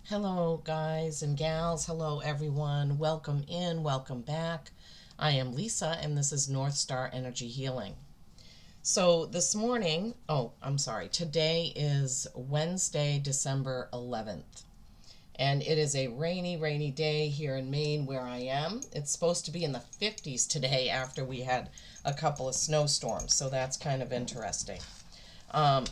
Hello, guys and gals. Hello, everyone. Welcome in, welcome back. I am Lisa, and this is North Star Energy Healing. So, this morning, today is Wednesday, December 11th, and it is a rainy day here in Maine where I am. It's supposed to be in the 50s today after we had a couple of snowstorms, so that's kind of interesting. Um,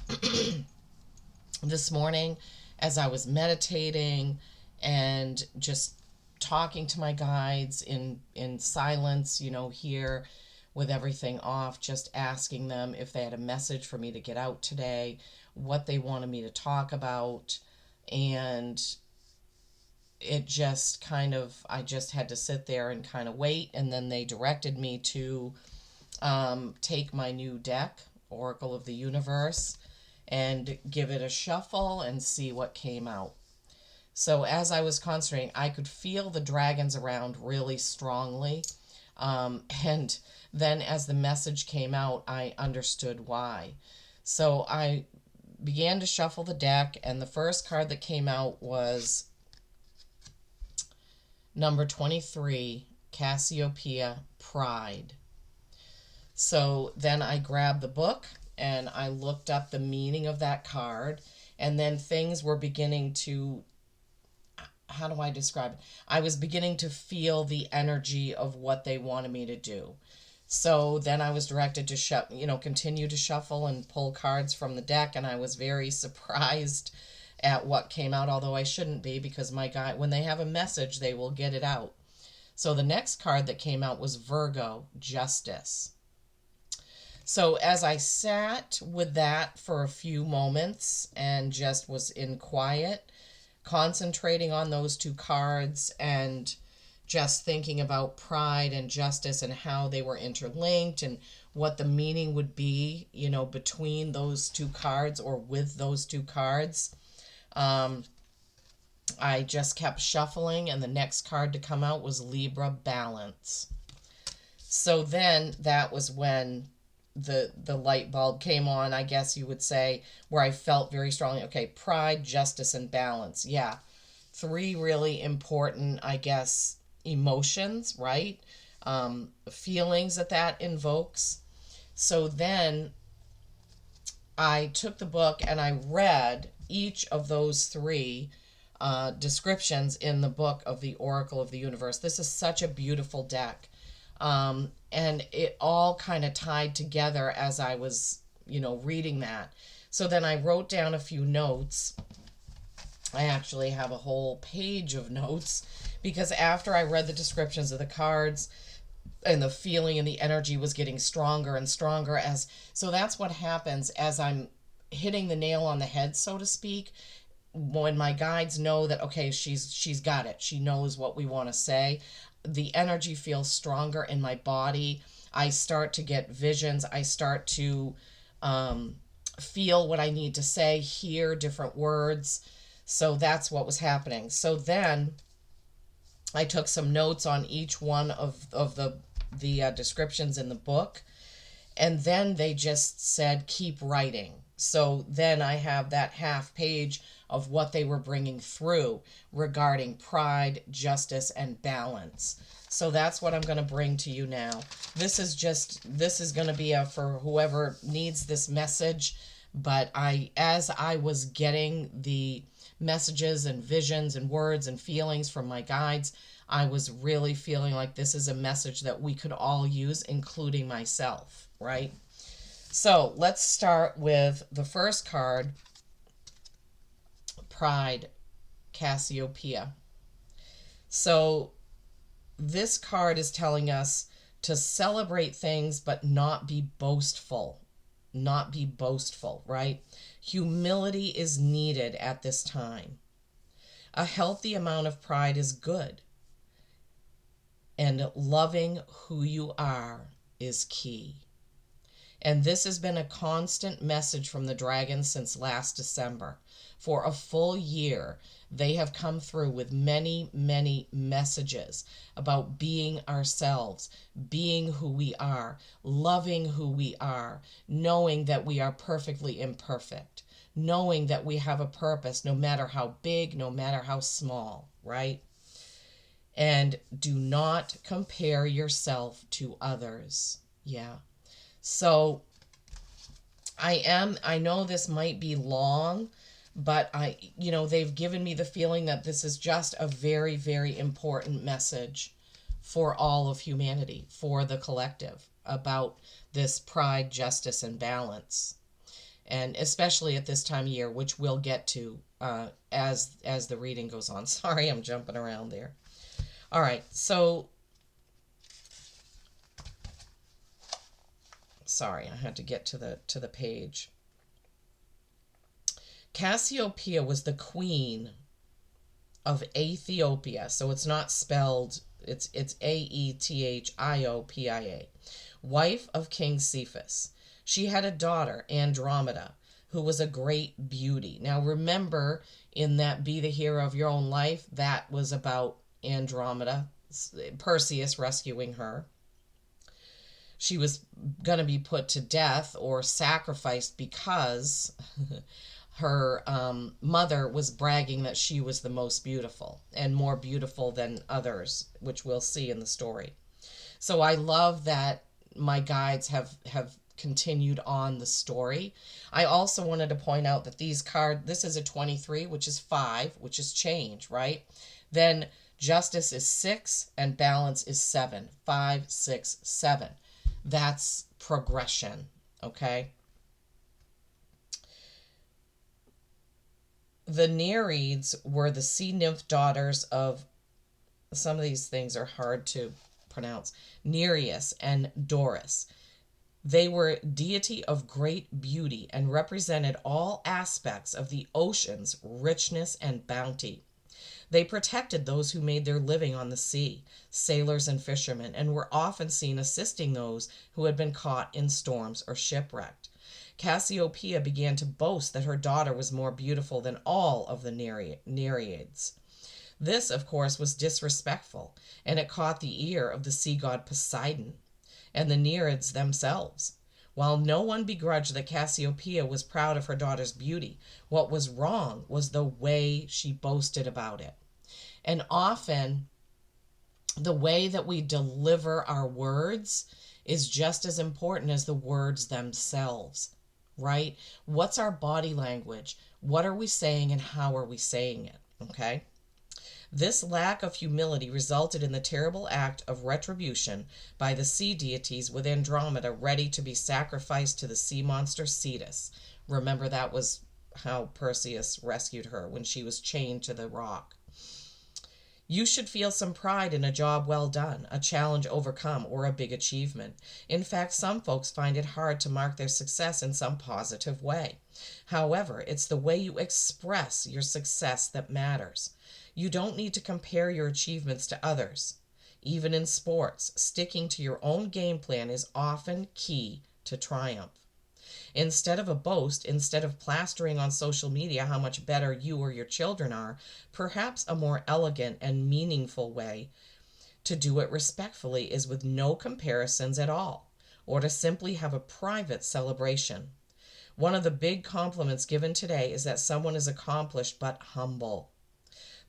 this morning, as I was meditating and just talking to my guides in silence, here with everything off, just asking them if they had a message for me to get out today, what they wanted me to talk about. And it just I just had to sit there and kind of wait. And then they directed me to take my new deck, Oracle of the Universe, and give it a shuffle and see what came out. So as I was concentrating, I could feel the dragons around really strongly. And then as the message came out, I understood why. So I began to shuffle the deck, and the first card that came out was number 23, Cassiopeia, Pride. So then I grabbed the book and I looked up the meaning of that card, and then things were beginning to, how do I describe it? I was beginning to feel the energy of what they wanted me to do. So then I was directed to continue to shuffle and pull cards from the deck, and I was very surprised at what came out, although I shouldn't be, because my guy, when they have a message, they will get it out. So the next card that came out was Virgo, Justice. So as I sat with that for a few moments and just was in quiet, concentrating on those two cards and just thinking about pride and justice and how they were interlinked and what the meaning would be, between those two cards or with those two cards, I just kept shuffling, and the next card to come out was Libra, Balance. So then that was when the light bulb came on, I guess you would say, where I felt very strongly, okay, pride, justice, and balance. Yeah. Three really important, I guess, emotions, right? Feelings that invokes. So then I took the book and I read each of those three descriptions in the book of the Oracle of the Universe. This is such a beautiful deck. And it all kind of tied together as I was, reading that. So then I wrote down a few notes. I actually have a whole page of notes because after I read the descriptions of the cards and the feeling and the energy was getting stronger and stronger, so that's what happens as I'm hitting the nail on the head, so to speak. When my guides know that, okay, she's got it, she knows what we want to say, the energy feels stronger in my body. I start to get visions. I start to feel what I need to say, hear different words. So that's what was happening. So then I took some notes on each one of the descriptions in the book, and then they just said keep writing. So then I have that half page of what they were bringing through regarding pride, justice, and balance. So that's what I'm going to bring to you now. This is going to be for whoever needs this message. But as I was getting the messages and visions and words and feelings from my guides, I was really feeling like this is a message that we could all use, including myself, right? So let's start with the first card, Pride, Cassiopeia. So this card is telling us to celebrate things but not be boastful. Not be boastful, right? Humility is needed at this time. A healthy amount of pride is good. And loving who you are is key. And this has been a constant message from the dragons since last December. For a full year, they have come through with many, many messages about being ourselves, being who we are, loving who we are, knowing that we are perfectly imperfect, knowing that we have a purpose, no matter how big, no matter how small, right? And do not compare yourself to others. Yeah. So I know this might be long, but they've given me the feeling that this is just a very, very important message for all of humanity, for the collective, about this pride, justice, and balance. And especially at this time of year, which we'll get to as the reading goes on. Sorry, I'm jumping around there. All right, so sorry, I had to get to the page. Cassiopeia was the queen of Ethiopia. So it's not spelled, it's Aethiopia. Wife of King Cephas. She had a daughter, Andromeda, who was a great beauty. Now remember, in that Be the Hero of Your Own Life, that was about Andromeda, Perseus rescuing her. She was going to be put to death or sacrificed because her mother was bragging that she was the most beautiful and more beautiful than others, which we'll see in the story. So I love that my guides have continued on the story. I also wanted to point out that this is a 23, which is 5, which is change, right? Then justice is 6 and balance is 7. 5, 6, 7. That's progression, okay? The Nereids were the sea nymph daughters of, some of these things are hard to pronounce, Nereus and Doris. They were deity of great beauty and represented all aspects of the ocean's richness and bounty. They protected those who made their living on the sea, sailors and fishermen, and were often seen assisting those who had been caught in storms or shipwrecked. Cassiopeia began to boast that her daughter was more beautiful than all of the Nereids. This, of course, was disrespectful, and it caught the ear of the sea god Poseidon and the Nereids themselves. While no one begrudged that Cassiopeia was proud of her daughter's beauty, what was wrong was the way she boasted about it. And often, the way that we deliver our words is just as important as the words themselves, right? What's our body language? What are we saying and how are we saying it? Okay? This lack of humility resulted in the terrible act of retribution by the sea deities, with Andromeda ready to be sacrificed to the sea monster Cetus. Remember, that was how Perseus rescued her, when she was chained to the rock. You should feel some pride in a job well done, a challenge overcome, or a big achievement. In fact, some folks find it hard to mark their success in some positive way. However, it's the way you express your success that matters. You don't need to compare your achievements to others. Even in sports, sticking to your own game plan is often key to triumph. Instead of a boast, instead of plastering on social media how much better you or your children are, perhaps a more elegant and meaningful way to do it respectfully is with no comparisons at all, or to simply have a private celebration. One of the big compliments given today is that someone is accomplished but humble.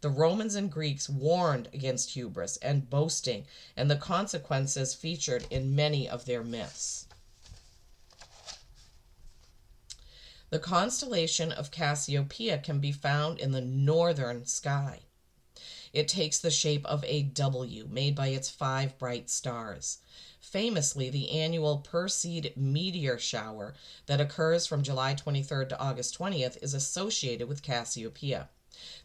The Romans and Greeks warned against hubris and boasting and the consequences featured in many of their myths. The constellation of Cassiopeia can be found in the northern sky. It takes the shape of a W made by its 5 bright stars. Famously, the annual Perseid meteor shower that occurs from July 23rd to August 20th is associated with Cassiopeia.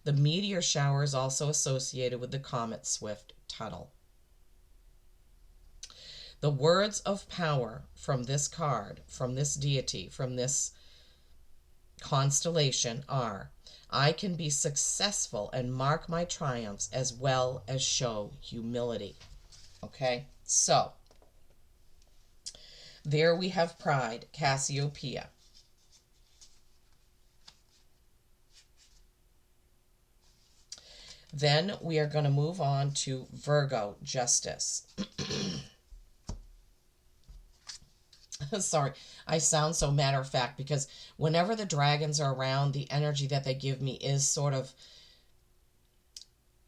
The meteor shower is also associated with the comet Swift-Tuttle. The words of power from this card, from this deity, from this constellation are, I can be successful and mark my triumphs as well as show humility. Okay, so there we have pride, Cassiopeia. Then we are going to move on to Virgo, justice. Sorry, I sound so matter of fact because whenever the dragons are around, the energy that they give me is sort of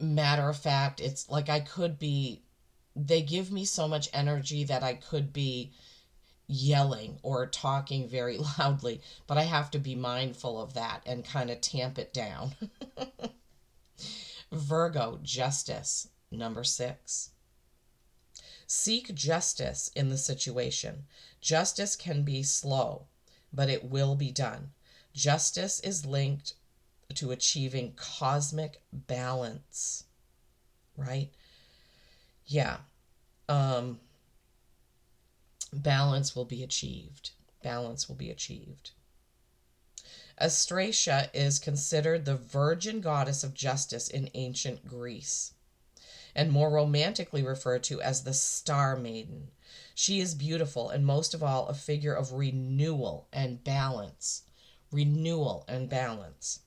matter of fact. It's like I could be, they give me so much energy that I could be yelling or talking very loudly, but I have to be mindful of that and kind of tamp it down. Virgo, justice, number 6. Seek justice in the situation. Justice can be slow, but it will be done. Justice is linked to achieving cosmic balance, right? Yeah. Um, balance will be achieved. Balance will be achieved. Astraea is considered the virgin goddess of justice in ancient Greece, and more romantically referred to as the Star Maiden. She is beautiful and most of all a figure of renewal and balance. Renewal and balance.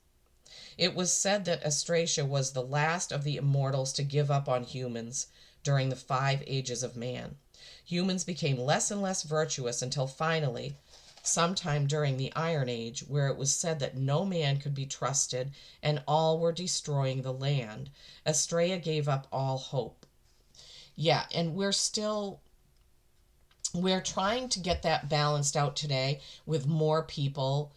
It was said that Astraea was the last of the immortals to give up on humans during the 5 ages of man. Humans became less and less virtuous until finally, sometime during the Iron Age, where it was said that no man could be trusted and all were destroying the land, Astraea gave up all hope. Yeah, and we're trying to get that balanced out today with more people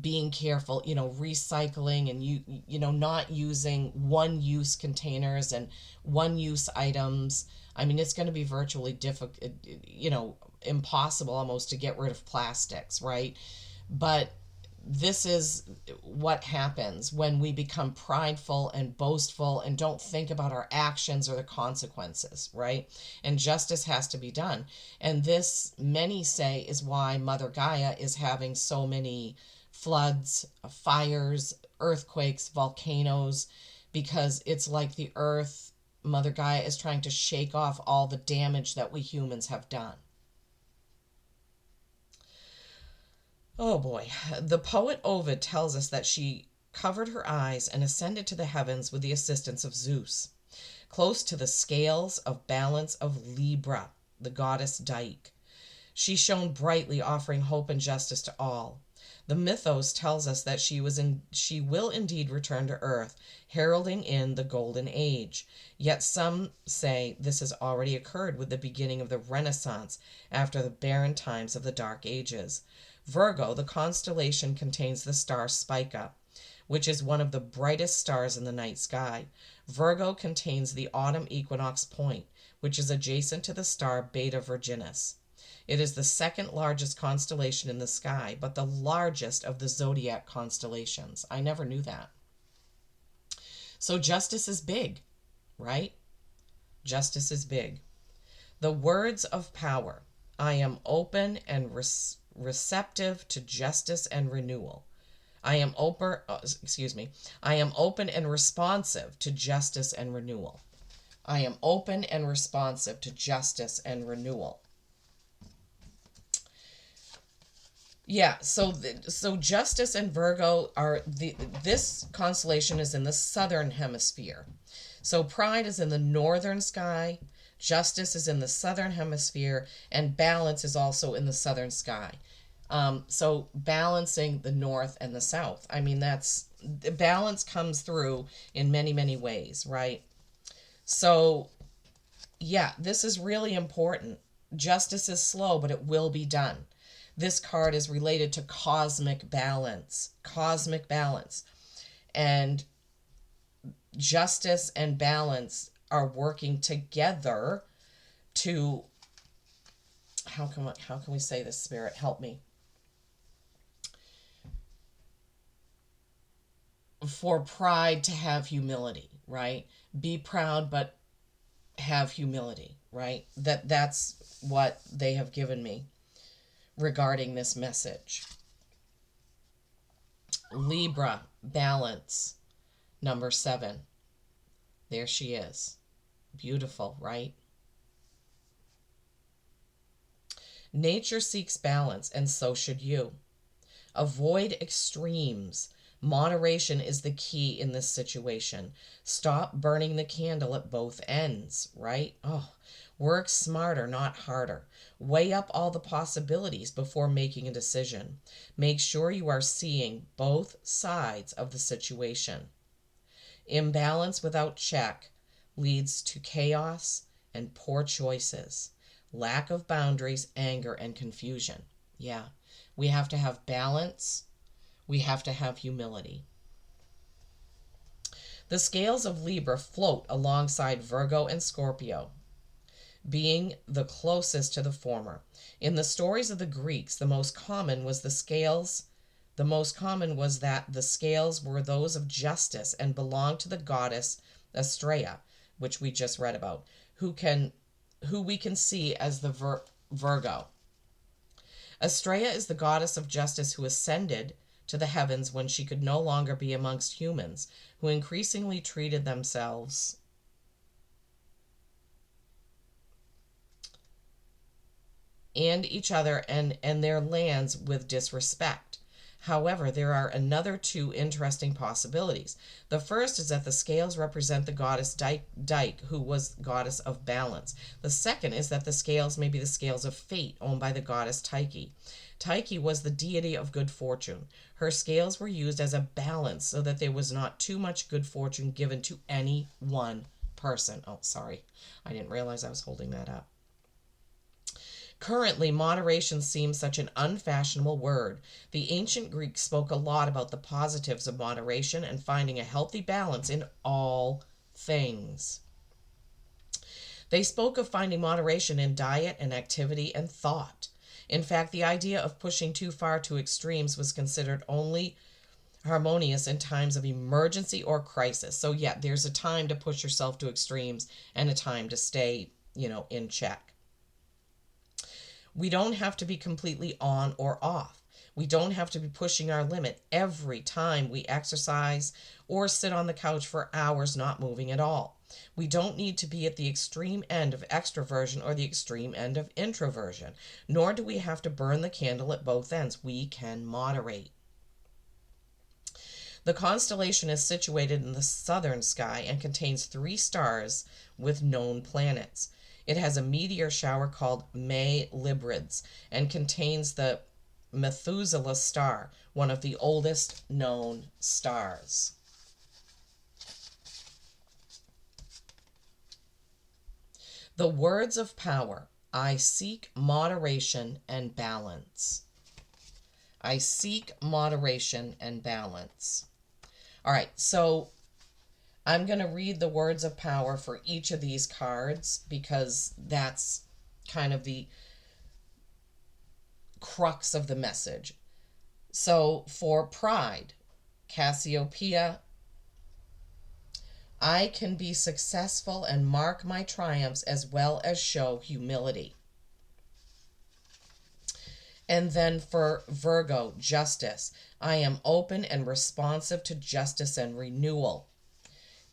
being careful, recycling and not using one use containers and one use items. I mean, it's going to be virtually difficult, impossible almost to get rid of plastics, right? But this is what happens when we become prideful and boastful and don't think about our actions or the consequences, right? And justice has to be done. And this, many say, is why Mother Gaia is having so many floods, fires, earthquakes, volcanoes, because it's like the earth, Mother Gaia is trying to shake off all the damage that we humans have done. Oh boy. The poet Ovid tells us that she covered her eyes and ascended to the heavens with the assistance of Zeus, close to the scales of balance of Libra, the goddess Dike. She shone brightly, offering hope and justice to all. The mythos tells us that she will indeed return to earth, heralding in the golden age. Yet some say this has already occurred with the beginning of the Renaissance after the barren times of the Dark Ages. Virgo, the constellation, contains the star Spica, which is one of the brightest stars in the night sky. Virgo contains the autumn equinox point, which is adjacent to the star Beta Virginis. It is the second largest constellation in the sky, but the largest of the zodiac constellations. I never knew that. So justice is big, right? Justice is big. The words of power. I am open and receptive to justice and renewal. I am open and responsive to justice and renewal. I am open and responsive to justice and renewal. Yeah, so justice and Virgo are this constellation is in the southern hemisphere. So pride is in the northern sky, justice is in the southern hemisphere, and balance is also in the southern sky. So balancing the north and the south. I mean, the balance comes through in many, many ways, right? So yeah, this is really important. Justice is slow, but it will be done. This card is related to cosmic balance. Cosmic balance. And justice and balance are working together to how can we say this, Spirit? Help me. For pride to have humility, right? Be proud but have humility, right? That's what they have given me regarding this message. Libra, balance, number 7. There she is. Beautiful, right? Nature seeks balance, and so should you. Avoid extremes. Moderation is the key in this situation. Stop burning the candle at both ends, right? Oh, work smarter, not harder. Weigh up all the possibilities before making a decision. Make sure you are seeing both sides of the situation. Imbalance without check leads to chaos and poor choices, lack of boundaries, anger, and confusion. Yeah, we have to have balance. We have to have humility. The scales of Libra float alongside Virgo and Scorpio, being the closest to the former. In the stories of the Greeks, the most common was that the scales were those of justice and belonged to the goddess Astrea, which we just read about, who we can see as the Virgo. Astrea is the goddess of justice who ascended to the heavens when she could no longer be amongst humans, who increasingly treated themselves and each other and their lands with disrespect. However, there are another two interesting possibilities. The first is that the scales represent the goddess Dike, who was goddess of balance. The second is that the scales may be the scales of fate, owned by the goddess Tyche. Tyche was the deity of good fortune. Her scales were used as a balance so that there was not too much good fortune given to any one person. Oh, sorry. I didn't realize I was holding that up. Currently, moderation seems such an unfashionable word. The ancient Greeks spoke a lot about the positives of moderation and finding a healthy balance in all things. They spoke of finding moderation in diet and activity and thought. In fact, the idea of pushing too far to extremes was considered only harmonious in times of emergency or crisis. So, yeah, there's a time to push yourself to extremes and a time to stay, in check. We don't have to be completely on or off. We don't have to be pushing our limit every time we exercise or sit on the couch for hours not moving at all. We don't need to be at the extreme end of extroversion or the extreme end of introversion, nor do we have to burn the candle at both ends. We can moderate. The constellation is situated in the southern sky and contains 3 stars with known planets. It has a meteor shower called May Librids and contains the Methuselah star, one of the oldest known stars. The words of power. I seek moderation and balance. I seek moderation and balance. All right, so I'm going to read the words of power for each of these cards because that's kind of the crux of the message. So for pride, Cassiopeia, I can be successful and mark my triumphs as well as show humility. And then for Virgo, justice, I am open and responsive to justice and renewal.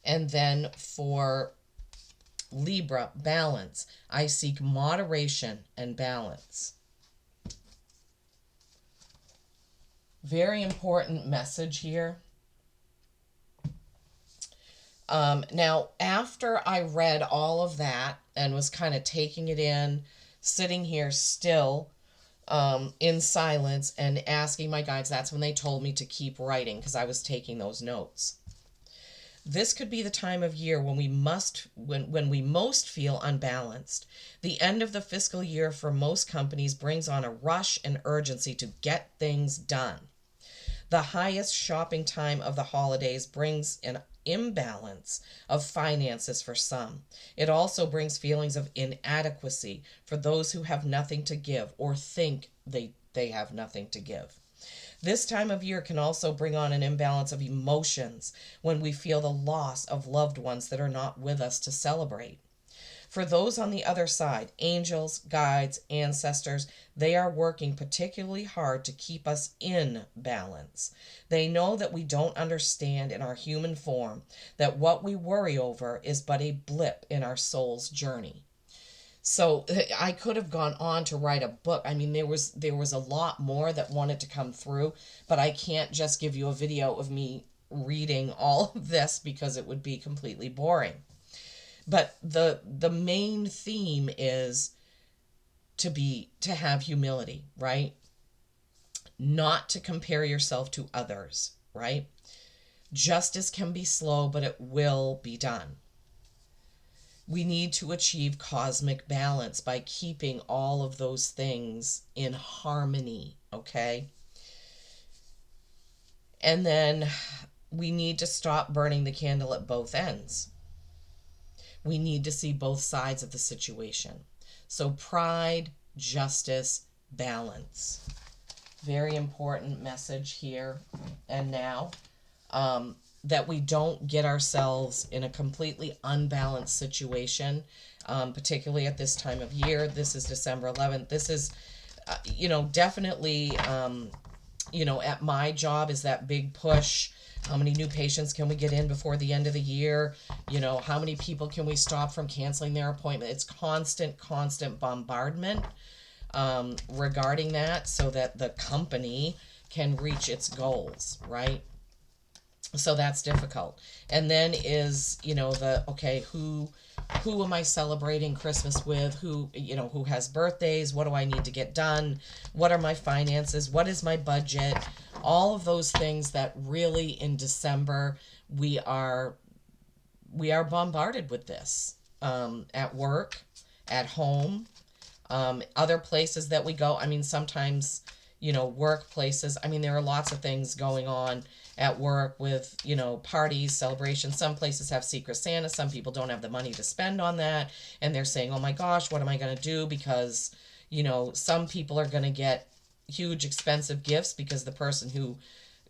And then for Libra, balance, I seek moderation and balance. Very important message here. Now, after I read all of that and was kind of taking it in, sitting here still in silence and asking my guides, that's when they told me to keep writing because I was taking those notes. This could be the time of year when we most feel unbalanced. The end of the fiscal year for most companies brings on a rush and urgency to get things done. The highest shopping time of the holidays brings an imbalance of finances for some. It also brings feelings of inadequacy for those who have nothing to give or think they have nothing to give. This time of year can also bring on an imbalance of emotions when we feel the loss of loved ones that are not with us to celebrate. For those on the other side, angels, guides, ancestors, they are working particularly hard to keep us in balance. They know that we don't understand in our human form, that what we worry over is but a blip in our soul's journey. So I could have gone on to write a book. I mean, there was a lot more that wanted to come through, but I can't just give you a video of me reading all of this because it would be completely boring. But the main theme is to have humility, right? Not to compare yourself to others, right? Justice can be slow, but it will be done. We need to achieve cosmic balance by keeping all of those things in harmony, okay? And then we need to stop burning the candle at both ends. We need to see both sides of the situation. So, pride, justice, balance. Very important message here and now. That we don't get ourselves in a completely unbalanced situation, particularly at this time of year. This is December 11th. This is, definitely, at my job is that big push. How many new patients can we get in before the end of the year? How many people can we stop from canceling their appointment? It's constant bombardment regarding that so that the company can reach its goals, right? So that's difficult. And then is, the okay, who am I celebrating Christmas with? Who has birthdays? What do I need to get done? What are my finances? What is my budget? All of those things that really in December we are bombarded with this, at work, at home, other places that we go. I mean, sometimes, workplaces. I mean, there are lots of things going on at work with, parties, celebrations. Some places have Secret Santa. Some people don't have the money to spend on that. And they're saying, oh my gosh, what am I going to do? Because, some people are going to get huge expensive gifts because the person who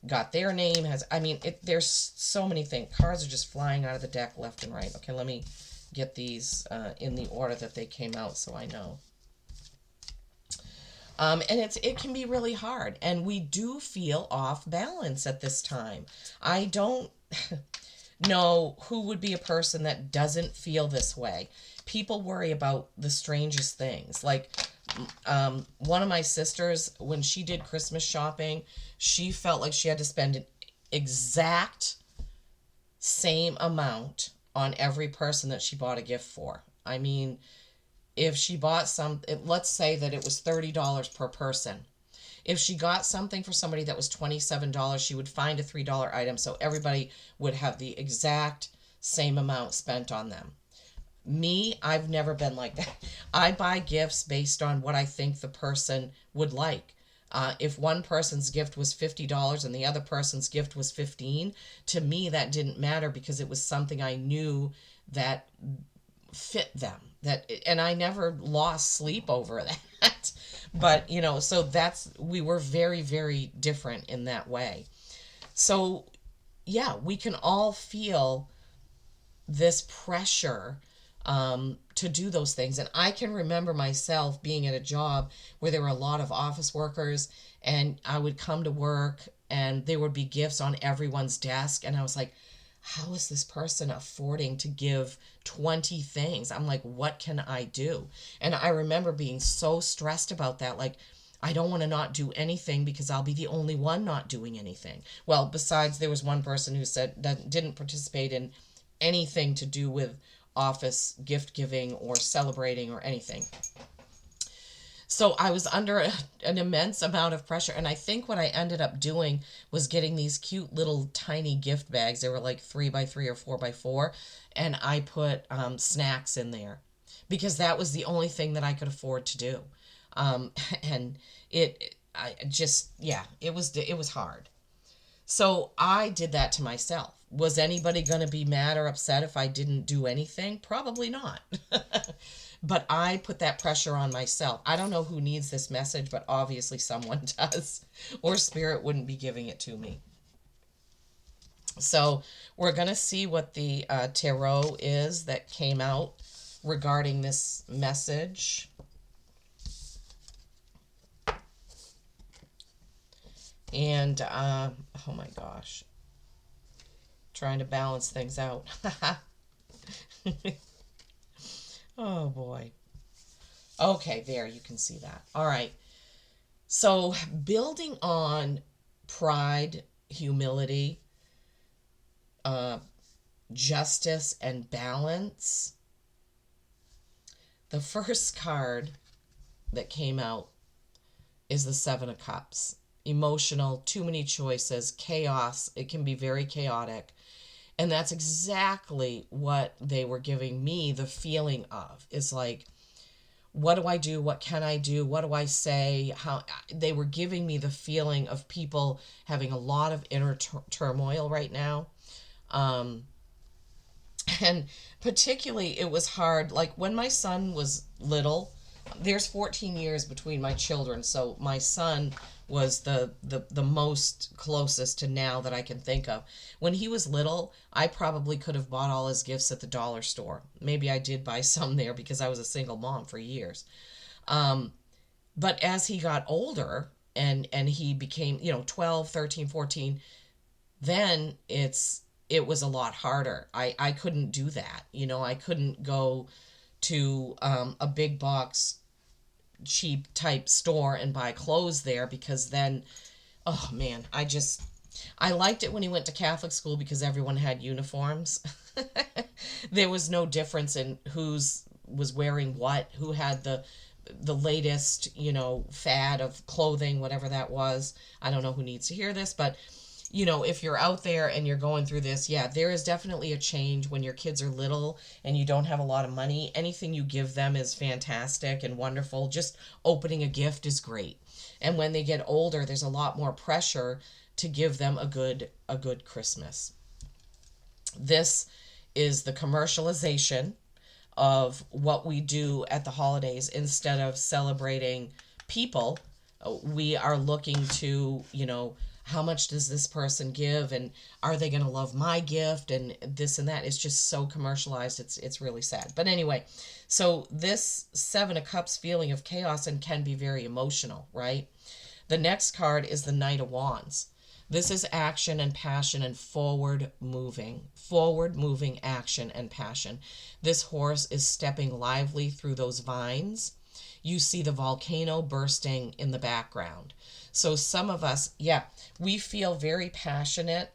got their name has, I mean, there's so many things. Cards are just flying out of the deck left and right. Okay, let me get these in the order that they came out so I know. And it can be really hard, and we do feel off balance at this time. I don't know who would be a person that doesn't feel this way. People worry about the strangest things. Like, one of my sisters, when she did Christmas shopping, she felt like she had to spend an exact same amount on every person that she bought a gift for. I mean, if she bought let's say that it was $30 per person. If she got something for somebody that was $27, she would find a $3 item so everybody would have the exact same amount spent on them. Me, I've never been like that. I buy gifts based on what I think the person would like. If one person's gift was $50 and the other person's gift was $15, to me that didn't matter because it was something I knew that fit them. And I never lost sleep over that. But, so we were very, very different in that way. So, yeah, we can all feel this pressure to do those things. And I can remember myself being at a job where there were a lot of office workers, and I would come to work and there would be gifts on everyone's desk. And I was like, how is this person affording to give 20 things? I'm like, what can I do? And I remember being so stressed about that. Like, I don't want to not do anything because I'll be the only one not doing anything. Well, besides, there was one person who said that didn't participate in anything to do with office gift giving or celebrating or anything. So I was under an immense amount of pressure. And I think what I ended up doing was getting these cute little tiny gift bags. They were like 3x3 or 4x4. And I put snacks in there because that was the only thing that I could afford to do. And it was hard. So I did that to myself. Was anybody going to be mad or upset if I didn't do anything? Probably not. But I put that pressure on myself. I don't know who needs this message, but obviously someone does, or Spirit wouldn't be giving it to me. So we're going to see what the tarot is that came out regarding this message. And, oh my gosh, trying to balance things out. Oh boy. Okay, there you can see that. All right. So building on pride, humility, uh, justice, and balance, the first card that came out is the Seven of Cups. Emotional, too many choices, chaos. It can be very chaotic. And that's exactly what they were giving me the feeling of. Is like, what do I do? What can I do? What do I say? How they were giving me the feeling of people having a lot of inner turmoil right now. Um, and particularly, it was hard. Like when my son was little, there's 14 years between my children. So my son was the most closest to now that I can think of. When he was little, I probably could have bought all his gifts at the dollar store. Maybe I did buy some there because I was a single mom for years. Um, but as he got older and he became, 12, 13, 14, then it was a lot harder. I couldn't do that. I couldn't go to a big box cheap type store and buy clothes there because then, oh man, I liked it when he went to Catholic school because everyone had uniforms. There was no difference in who's was wearing what, who had the latest, fad of clothing, whatever that was. I don't know who needs to hear this, but if you're out there and you're going through this, yeah, there is definitely a change when your kids are little and you don't have a lot of money. Anything you give them is fantastic and wonderful. Just opening a gift is great. And when they get older, there's a lot more pressure to give them a good Christmas. This is the commercialization of what we do at the holidays. Instead of celebrating people, we are looking to, how much does this person give and are they going to love my gift and this and that. It's just so commercialized. It's really sad. But anyway, so this 7 of Cups feeling of chaos and can be very emotional, right? The next card is the Knight of Wands. This is action and passion and forward moving action and passion. This horse is stepping lively through those vines. You see the volcano bursting in the background. So some of us, yeah, we feel very passionate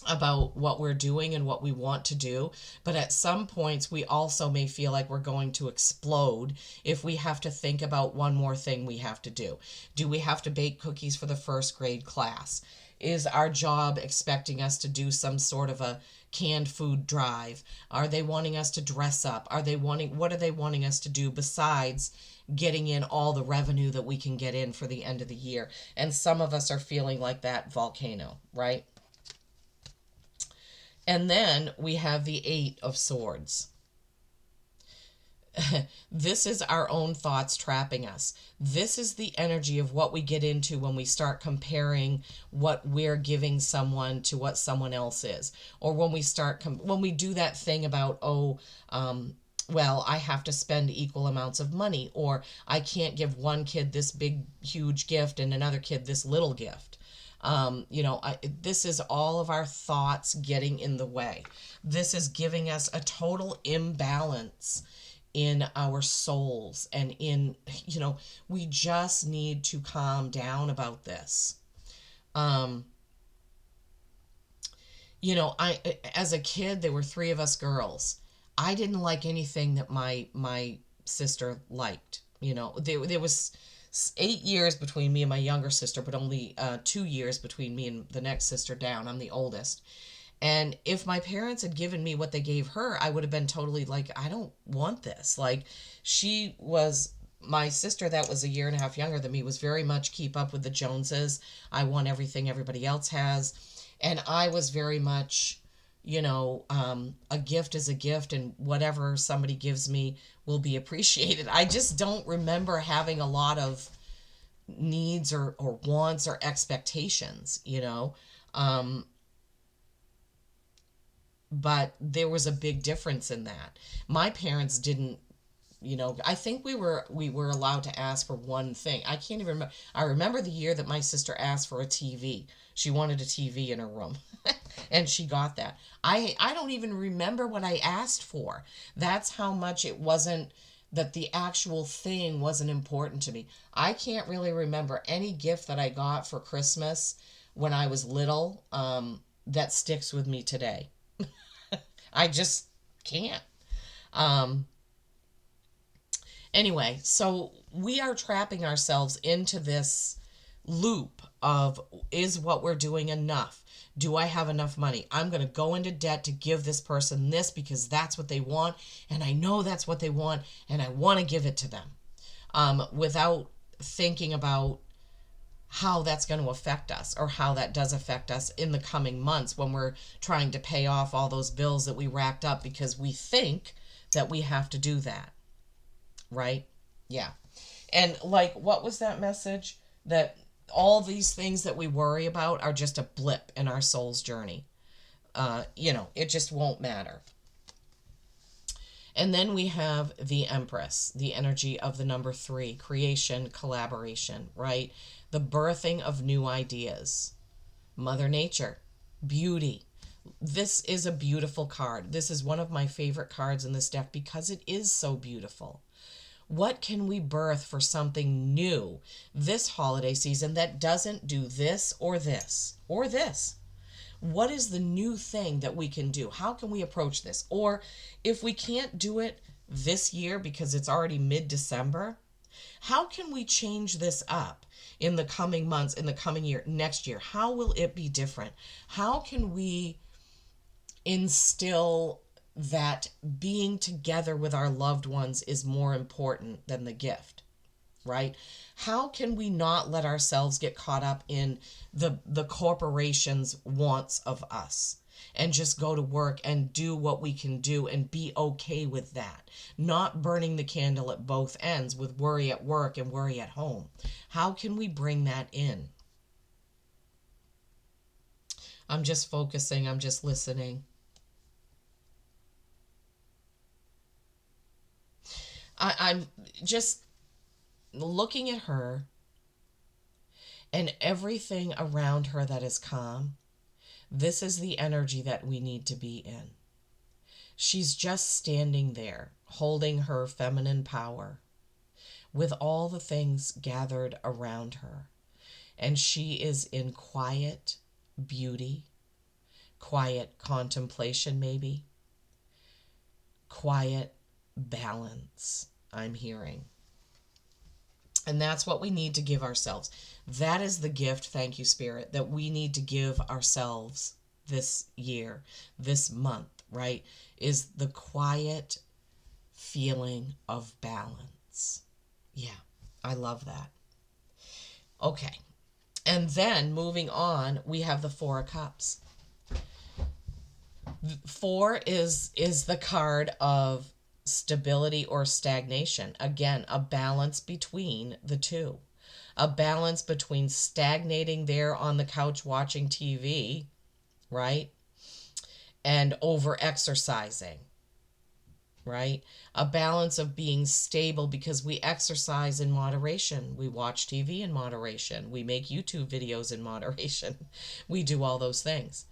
about what we're doing and what we want to do. But at some points, we also may feel like we're going to explode if we have to think about one more thing we have to do. Do we have to bake cookies for the first grade class? Is our job expecting us to do some sort of a canned food drive? Are they wanting us to dress up? What are they wanting us to do besides getting in all the revenue that we can get in for the end of the year? And some of us are feeling like that volcano, right? And then we have the Eight of Swords. This is our own thoughts trapping us. This is the energy of what we get into when we start comparing what we're giving someone to what someone else is. Or when we when we do that thing about, well, I have to spend equal amounts of money, or I can't give one kid this big, huge gift and another kid this little gift. This is all of our thoughts getting in the way. This is giving us a total imbalance in our souls and we just need to calm down about this. um I as a kid, there were three of us girls. I didn't like anything that my sister liked. There was 8 years between me and my younger sister, but only 2 years between me and the next sister down. I'm the oldest. And if my parents had given me what they gave her, I would have been totally like, I don't want this. Like, she was, my sister that was a year and a half younger than me, was very much keep up with the Joneses. I want everything everybody else has. And I was very much, a gift is a gift, and whatever somebody gives me will be appreciated. I just don't remember having a lot of needs or wants or expectations. Um, but there was a big difference in that. My parents didn't, I think we were allowed to ask for one thing. I can't even remember. I remember the year that my sister asked for a TV. She wanted a TV in her room. And she got that. I don't even remember what I asked for. That's how much it wasn't that the actual thing wasn't important to me. I can't really remember any gift that I got for Christmas when I was little that sticks with me today. I just can't. Um, anyway, so we are trapping ourselves into this loop of, is what we're doing enough? Do I have enough money? I'm going to go into debt to give this person this because that's what they want, and I know that's what they want, and I want to give it to them, without thinking about how that's going to affect us, or how that does affect us in the coming months when we're trying to pay off all those bills that we racked up because we think that we have to do that, right? Yeah. And like, what was that message? That all these things that we worry about are just a blip in our soul's journey. It just won't matter. And then we have the Empress, the energy of the number 3, creation, collaboration, right? The birthing of new ideas. Mother Nature, beauty. This is a beautiful card. This is one of my favorite cards in this deck because it is so beautiful. What can we birth for something new this holiday season that doesn't do this or this or this? What is the new thing that we can do? How can we approach this? Or if we can't do it this year because it's already mid-December, how can we change this up in the coming months, in the coming year, next year? How will it be different? How can we instill that being together with our loved ones is more important than the gift, right? How can we not let ourselves get caught up in the corporation's wants of us, and just go to work and do what we can do and be okay with that, not burning the candle at both ends with worry at work and worry at home? How can we bring that in? I'm just focusing, I'm just listening. I'm just looking at her and everything around her that is calm. This is the energy that we need to be in. She's just standing there, holding her feminine power with all the things gathered around her. And she is in quiet beauty, quiet contemplation, maybe, quiet balance, I'm hearing. And that's what we need to give ourselves. That is the gift, thank you, Spirit, that we need to give ourselves this year, this month, right? Is the quiet feeling of balance. Yeah, I love that. Okay. And then moving on, we have the 4 of Cups. 4 is the card of stability or stagnation. Again, a balance between the two. A balance between stagnating there on the couch watching TV, right? And over exercising, right? A balance of being stable because we exercise in moderation. We watch TV in moderation. We make YouTube videos in moderation. We do all those things.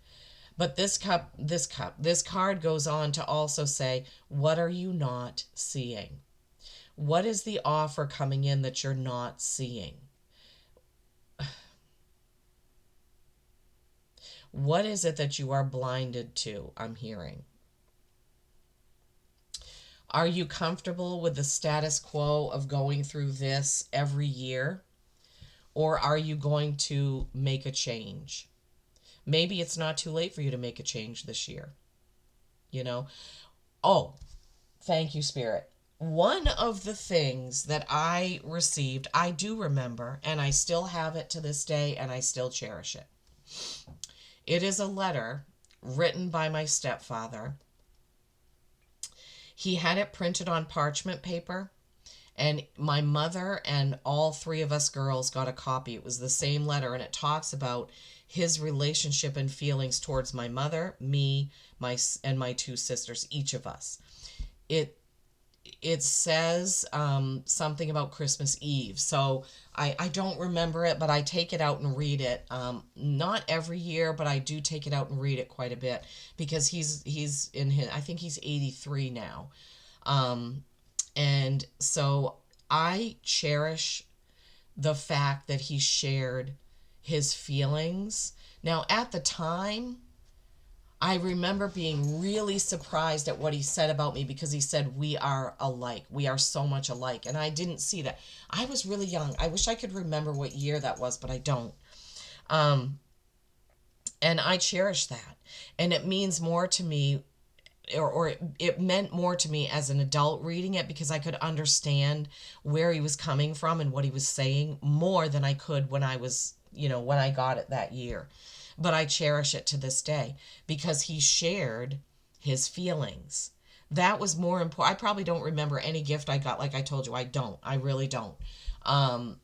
But this card goes on to also say, what are you not seeing? What is the offer coming in that you're not seeing? What is it that you are blinded to? I'm hearing. Are you comfortable with the status quo of going through this every year? Or are you going to make a change? Maybe it's not too late for you to make a change this year. Oh, thank you, Spirit. One of the things that I received, I do remember, and I still have it to this day, and I still cherish it. It is a letter written by my stepfather. He had it printed on parchment paper, and my mother and all 3 of us girls got a copy. It was the same letter, and it talks about his relationship and feelings towards my mother, me, and my 2 sisters, each of us. It says something about Christmas Eve. So I don't remember it, but I take it out and read it. Not every year, but I do take it out and read it quite a bit because he's in his, I think he's 83 now. And so I cherish the fact that he shared his feelings. Now, at the time, I remember being really surprised at what he said about me, because he said, "We are alike. We are so much alike." And I didn't see that. I was really young. I wish I could remember what year that was, but I don't. Um, and I cherish that. And it means more to me, or it meant more to me as an adult reading it, because I could understand where he was coming from and what he was saying more than I could when I was, when I got it that year. But I cherish it to this day because he shared his feelings. That was more important. I probably don't remember any gift I got. Like I told you, I don't. I really don't. Um,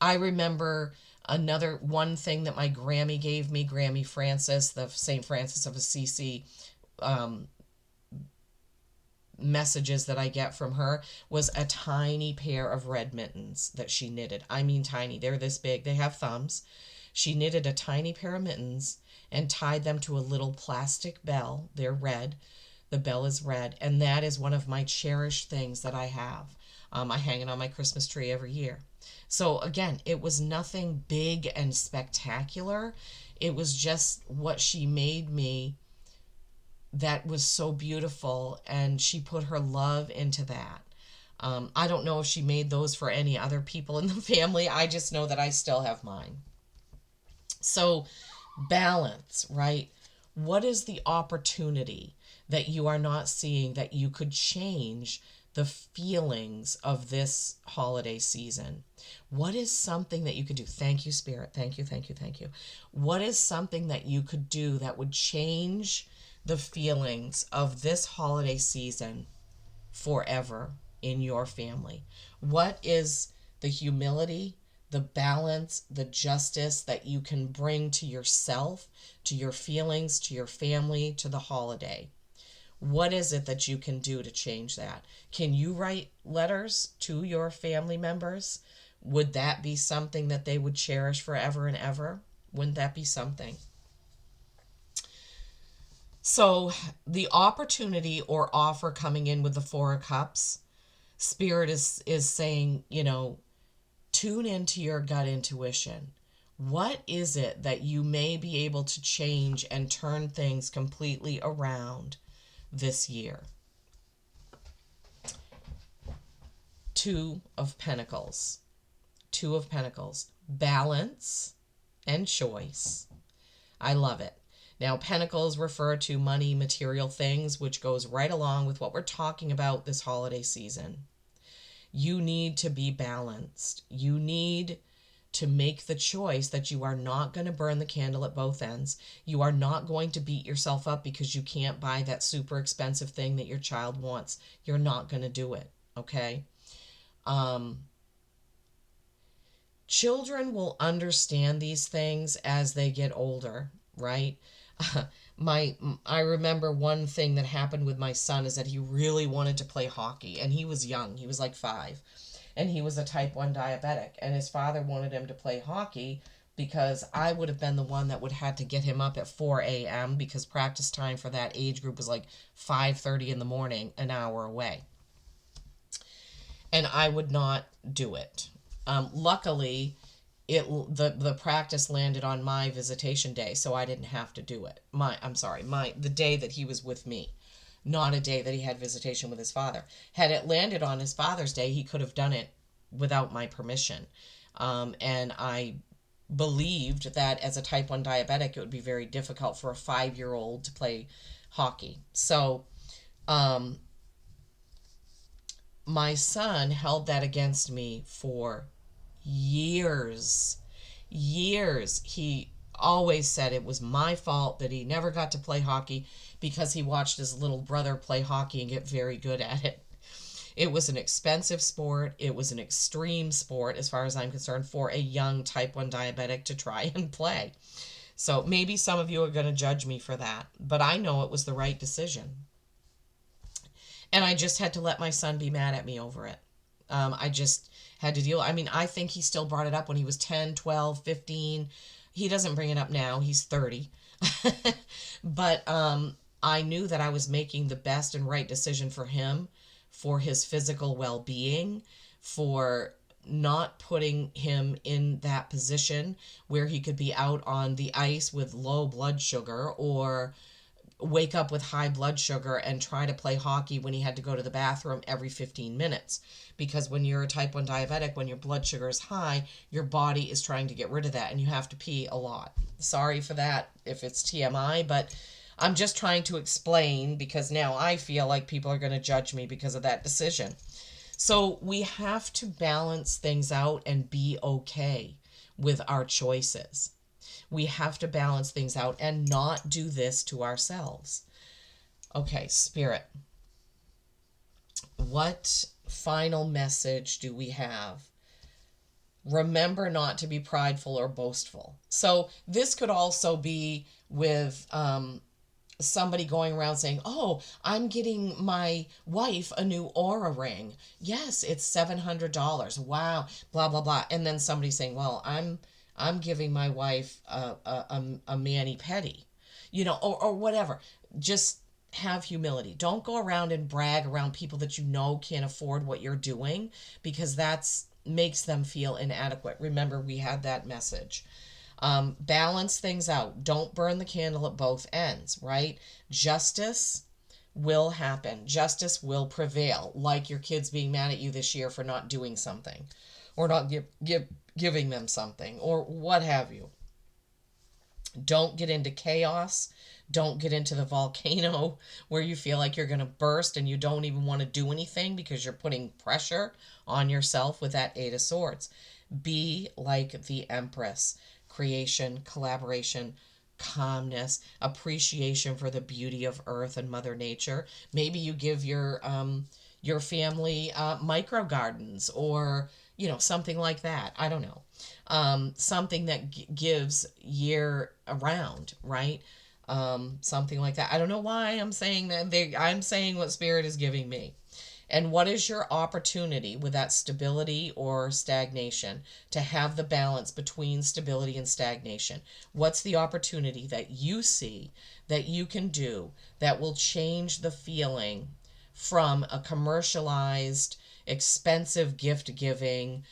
I remember another one thing that my Grammy gave me, Grammy Francis, the St. Francis of Assisi, um, messages that I get from her, was a tiny pair of red mittens that she knitted. I mean, tiny. They're this big. They have thumbs. She knitted a tiny pair of mittens and tied them to a little plastic bell. They're red. The bell is red. And that is one of my cherished things that I have. I hang it on my Christmas tree every year. So again, it was nothing big and spectacular. It was just what she made me that was so beautiful, and she put her love into that. I don't know if she made those for any other people in the family. I just know that I still have mine. So, balance, right? What is the opportunity that you are not seeing that you could change the feelings of this holiday season? What is something that you could do? Thank you, Spirit. Thank you, thank you, thank you. What is something that you could do that would change the feelings of this holiday season forever in your family? What is the humility, the balance, the justice that you can bring to yourself, to your feelings, to your family, to the holiday? What is it that you can do to change that? Can you write letters to your family members? Would that be something that they would cherish forever and ever? Wouldn't that be something? So, the opportunity or offer coming in with the Four of Cups, Spirit is saying, tune into your gut intuition. What is it that you may be able to change and turn things completely around this year? Two of Pentacles. Two of Pentacles. Balance and choice. I love it. Now, pentacles refer to money, material things, which goes right along with what we're talking about this holiday season. You need to be balanced. You need to make the choice that you are not going to burn the candle at both ends. You are not going to beat yourself up because you can't buy that super expensive thing that your child wants. You're not going to do it, okay? Children will understand these things as they get older, right? my I remember one thing that happened with my son is that he really wanted to play hockey, and he was young. He was like 5, and he was a type 1 diabetic, and his father wanted him to play hockey because I would have been the one that would have had to get him up at 4 a.m. because practice time for that age group was like 5:30 in the morning, an hour away. And I would not do it. Luckily, the practice landed on my visitation day, so I didn't have to do it. The day that he was with me, not a day that he had visitation with his father. Had it landed on his father's day, he could have done it without my permission. And I believed that as a type 1 diabetic, it would be very difficult for a 5-year-old to play hockey. So, my son held that against me for years. Years. He always said it was my fault that he never got to play hockey because he watched his little brother play hockey and get very good at it. It was an expensive sport. It was an extreme sport, as far as I'm concerned, for a young type 1 diabetic to try and play. So maybe some of you are going to judge me for that, but I know it was the right decision. And I just had to let my son be mad at me over it. I just had to deal. I mean, I think he still brought it up when he was 10, 12, 15. He doesn't bring it up now. He's 30. But I knew that I was making the best and right decision for him for his physical well-being, for not putting him in that position where he could be out on the ice with low blood sugar, or wake up with high blood sugar and try to play hockey when he had to go to the bathroom every 15 minutes. Because when you're a type 1 diabetic, when your blood sugar is high, your body is trying to get rid of that and you have to pee a lot. Sorry for that if it's TMI, but I'm just trying to explain, because now I feel like people are going to judge me because of that decision. So we have to balance things out and be okay with our choices. We have to balance things out and not do this to ourselves. Okay, Spirit, what final message do we have? Remember not to be prideful or boastful. So this could also be with somebody going around saying, "Oh, I'm getting my wife a new Aura ring. Yes, it's $700. Wow, blah blah blah." And then somebody saying, "Well, I'm giving my wife a mani pedi," or whatever. Just have humility. Don't go around and brag around people that you know can't afford what you're doing, because that's makes them feel inadequate. Remember, we had that message. Balance things out. Don't burn the candle at both ends, right? Justice will happen. Justice will prevail, like your kids being mad at you this year for not doing something, or not giving them something, or what have you. Don't get into chaos. Don't get into the volcano where you feel like you're going to burst and you don't even want to do anything because you're putting pressure on yourself with that Eight of Swords. Be like the Empress. Creation, collaboration, calmness, appreciation for the beauty of Earth and Mother Nature. Maybe you give your family micro gardens, or something like that. I don't know. Something that gives year around, right? Something like that. I don't know why I'm saying that. I'm saying what Spirit is giving me. And what is your opportunity with that stability or stagnation, to have the balance between stability and stagnation? What's the opportunity that you see that you can do that will change the feeling from a commercialized, expensive gift giving,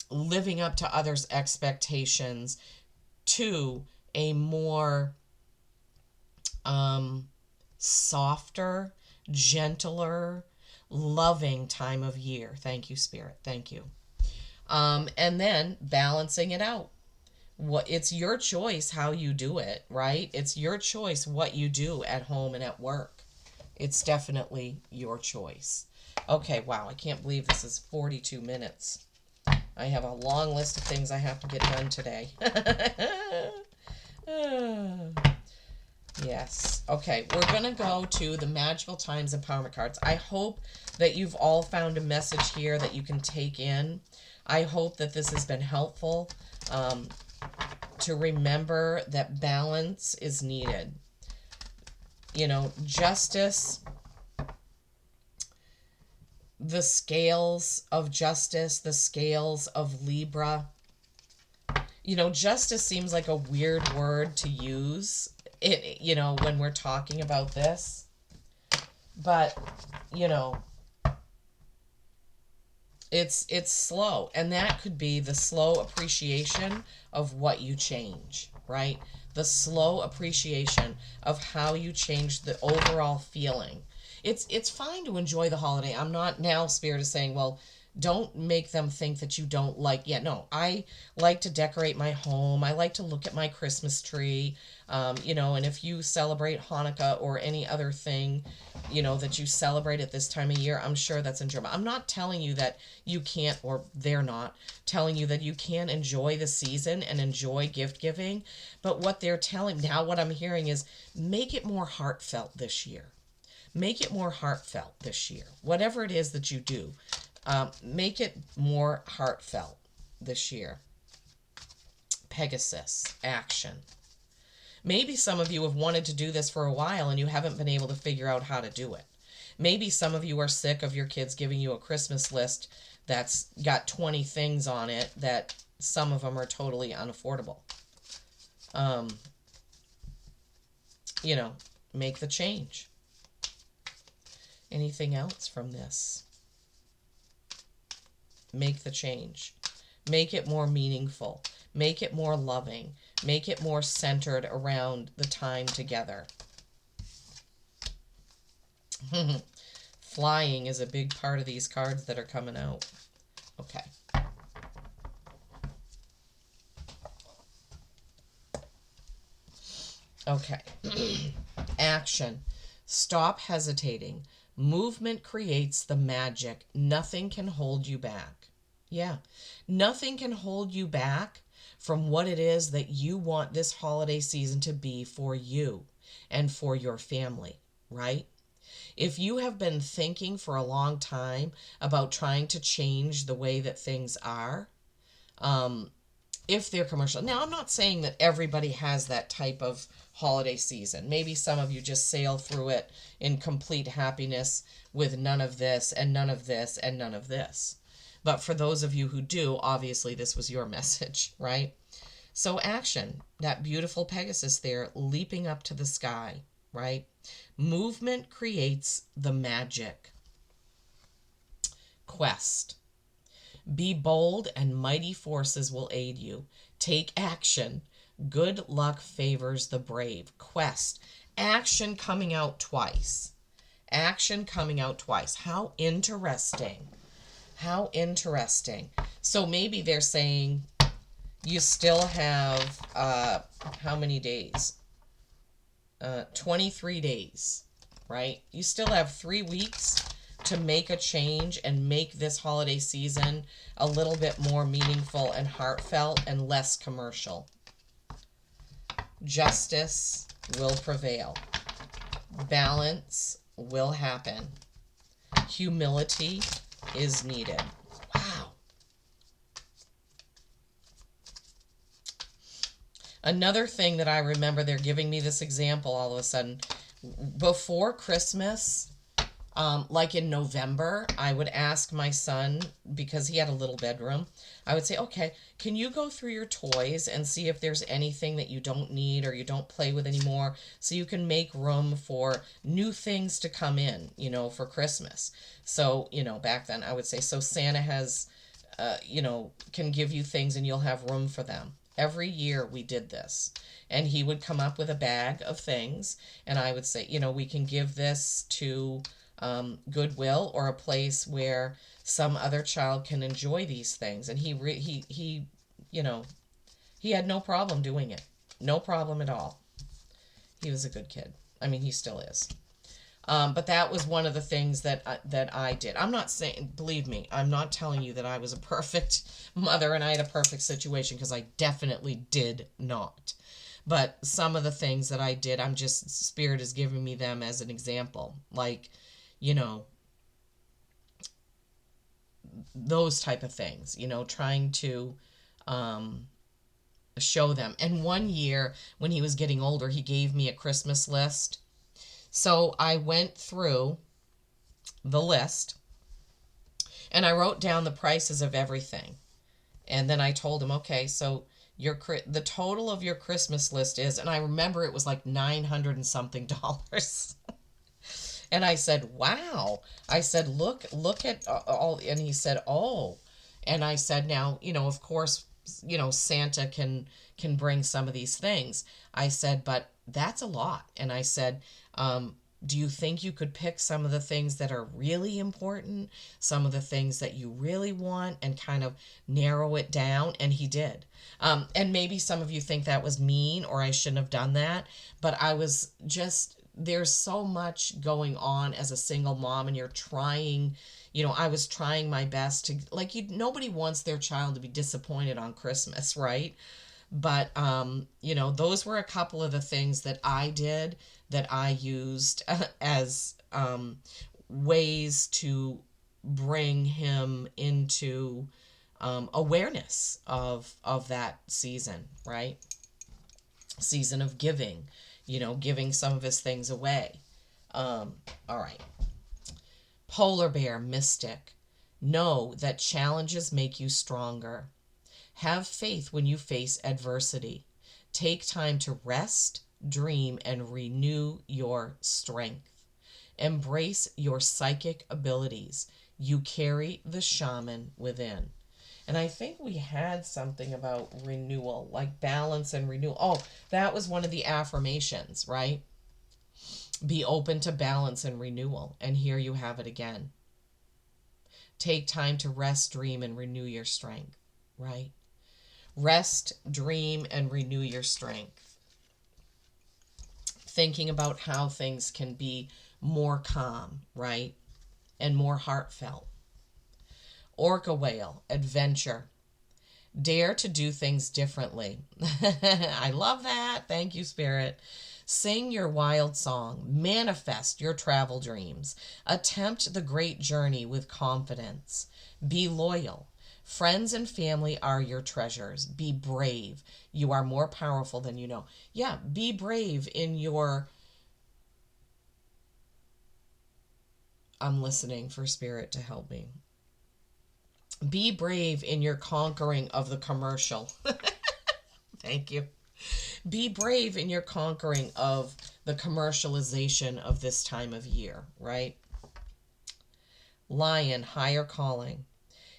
living up to others' expectations, to a more softer, gentler, loving time of year? Thank you, Spirit. Thank you. And then balancing it out. It's your choice how you do it, right? It's your choice what you do at home and at work. It's definitely your choice. Okay, wow, I can't believe this is 42 minutes. I have a long list of things I have to get done today. Yes. Okay, we're going to go to the Magical Times Empowerment cards. I hope that you've all found a message here that you can take in. I hope that this has been helpful, to remember that balance is needed. Justice, the scales of justice, the scales of Libra. Justice seems like a weird word to use, when we're talking about this. But, it's slow. And that could be the slow appreciation of what you change, right? The slow appreciation of how you change the overall feeling. It's fine to enjoy the holiday. I'm not now, Spirit is saying, well, don't make them think that you don't like. Yeah, no, I like to decorate my home. I like to look at my Christmas tree. And if you celebrate Hanukkah or any other thing, that you celebrate at this time of year, I'm sure that's enjoyable. I'm not telling you that you can't, or they're not telling you that you can't enjoy the season and enjoy gift giving. But what they're telling now, what I'm hearing is, make it more heartfelt this year. Make it more heartfelt this year. Whatever it is that you do, make it more heartfelt this year. Pegasus, action. Maybe some of you have wanted to do this for a while and you haven't been able to figure out how to do it. Maybe some of you are sick of your kids giving you a Christmas list that's got 20 things on it that some of them are totally unaffordable. Make the change. Anything else from this? Make the change. Make it more meaningful. Make it more loving. Make it more centered around the time together. Flying is a big part of these cards that are coming out. Okay. Okay. Action. Stop hesitating. Movement creates the magic. Nothing can hold you back. Yeah. Nothing can hold you back from what it is that you want this holiday season to be for you and for your family, right? If you have been thinking for a long time about trying to change the way that things are, um, if they're commercial. Now, I'm not saying that everybody has that type of holiday season. Maybe some of you just sail through it in complete happiness with none of this and none of this and none of this. But for those of you who do, obviously this was your message, right? So action, that beautiful Pegasus there leaping up to the sky, right? Movement creates the magic. Quest. Be bold and mighty forces will aid you. Take action. Good luck favors the brave. Quest. Action coming out twice. Action coming out twice. How interesting. How interesting. So maybe they're saying you still have, how many days? 23 days, right? You still have 3 weeks to make a change and make this holiday season a little bit more meaningful and heartfelt and less commercial. Justice will prevail. Balance will happen. Humility is needed. Wow. Another thing that I remember, they're giving me this example all of a sudden. Before Christmas, like in November, I would ask my son, because he had a little bedroom, I would say, okay, can you go through your toys and see if there's anything that you don't need or you don't play with anymore, so you can make room for new things to come in, for Christmas. So, back then I would say, so Santa has, can give you things and you'll have room for them. Every year we did this. And he would come up with a bag of things, and I would say, we can give this to Goodwill or a place where some other child can enjoy these things. And he had no problem doing it. No problem at all. He was a good kid. I mean, he still is. But that was one of the things that I did. I'm not saying, believe me, I'm not telling you that I was a perfect mother and I had a perfect situation, because I definitely did not. But some of the things that I did, Spirit is giving me them as an example. Like, those type of things, trying to show them. And one year when he was getting older, he gave me a Christmas list. So I went through the list and I wrote down the prices of everything. And then I told him, okay, so the total of your Christmas list is, and I remember it was like 900 and something dollars. And I said, wow. I said, look at all, and he said, oh. And I said, now, of course, Santa can bring some of these things. I said, but that's a lot. And I said, do you think you could pick some of the things that are really important, some of the things that you really want, and kind of narrow it down? And he did. And maybe some of you think that was mean or I shouldn't have done that, but I was just, there's so much going on as a single mom, and you're trying, I was trying my best to, like, nobody wants their child to be disappointed on Christmas, right? But, those were a couple of the things that I did, that I used as ways to bring him into awareness of that season, right? Season of giving, giving some of his things away. All right. Polar bear, mystic. Know that challenges make you stronger. Have faith when you face adversity. Take time to rest, dream, and renew your strength. Embrace your psychic abilities. You carry the shaman within. And I think we had something about renewal, like balance and renewal. Oh, that was one of the affirmations, right? Be open to balance and renewal. And here you have it again. Take time to rest, dream, and renew your strength, right? Rest, dream, and renew your strength. Thinking about how things can be more calm, right? And more heartfelt. Orca whale, adventure. Dare to do things differently. I love that. Thank you, Spirit. Sing your wild song. Manifest your travel dreams. Attempt the great journey with confidence. Be loyal. Friends and family are your treasures. Be brave. You are more powerful than you know. Yeah, be brave in your. I'm listening for Spirit to help me. Be brave in your conquering of the commercial. Thank you. Be brave in your conquering of the commercialization of this time of year, right? Lion, higher calling.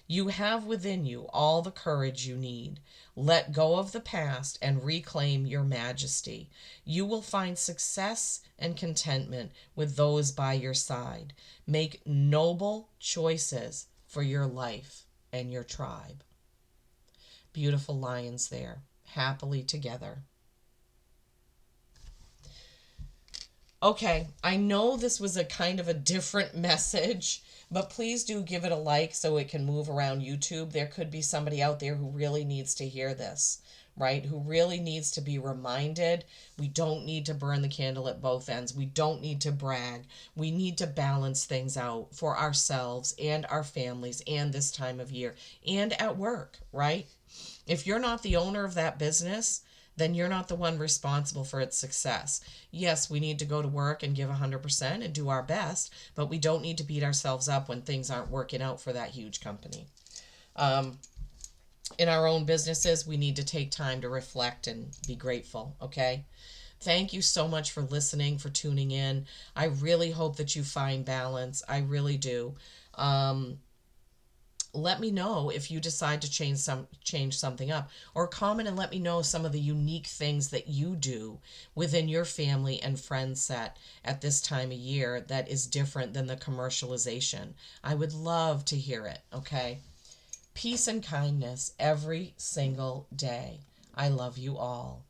You have within you all the courage you need. Let go of the past and reclaim your majesty. You will find success and contentment with those by your side. Make noble choices for your life and your tribe. Beautiful lions there, happily together. Okay, I know this was a kind of a different message, but please do give it a like so it can move around YouTube. There could be somebody out there who really needs to hear this, right? Who really needs to be reminded we don't need to burn the candle at both ends. We don't need to brag. We need to balance things out for ourselves and our families and this time of year and at work, right? If you're not the owner of that business, then you're not the one responsible for its success. Yes, we need to go to work and give 100% and do our best, but we don't need to beat ourselves up when things aren't working out for that huge company. In our own businesses, we need to take time to reflect and be grateful, okay? Thank you so much for listening, for tuning in. I really hope that you find balance. I really do. Let me know if you decide to change something up, or comment and let me know some of the unique things that you do within your family and friend set at this time of year that is different than the commercialization. I would love to hear it. Okay, peace and kindness every single day. I love you all.